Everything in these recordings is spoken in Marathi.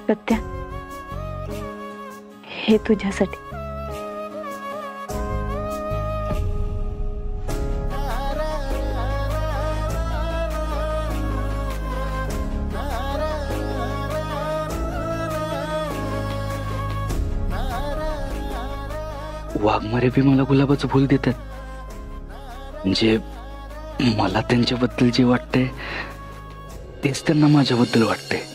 पत्त्या, हे तुझ्यासाठी. वाघमारे बी मला गुलाबाचं फुल देतात. म्हणजे मला त्यांच्याबद्दल जे वाटतंय तेच त्यांना माझ्याबद्दल वाटतंय.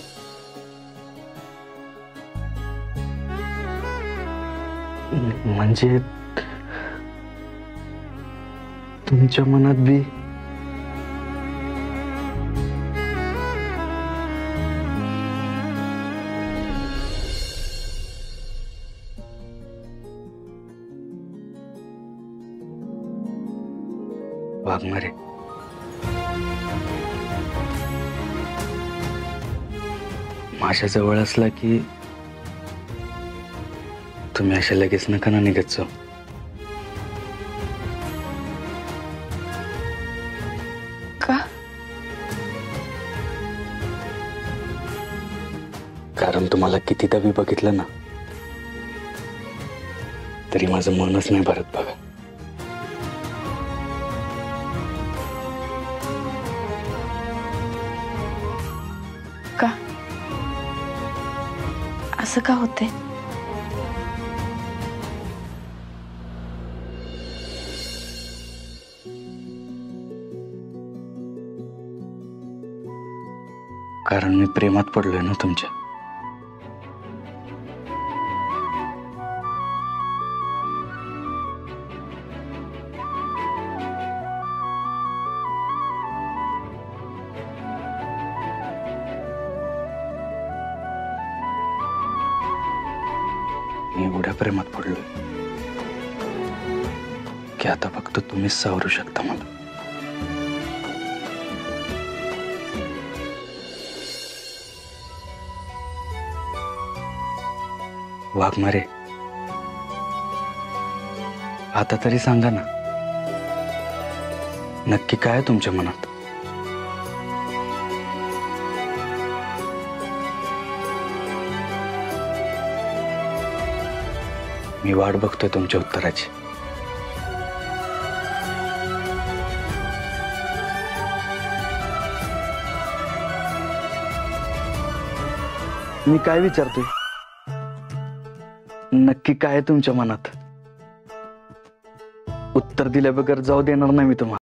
म्हणजे तुमच्या मनात बी वाघमारे, माझ्या जवळ असला की तुम्ही अशा लगेच नका ना निघत जाऊ. का? कारण तुम्हाला कितीदा बी बघितलं ना तरी माझं मनच नाही भरत बघा. का? असं का होतंय? कारण मी प्रेमात पडलोय ना तुमच्या. मी एवढ्या प्रेमात पडलोय की आता फक्त तुम्हीच सावरू शकता मला. वाघमारे, आता तरी सांगा ना, नक्की काय आहे तुमच्या मनात? मी वाट बघतोय तुमच्या उत्तराची. मी काय विचारतोय, नक्की काय आहे तुमच्या मनात? उत्तर दिल्याबगैर जाऊ देणार नाही मी तुम्हाला.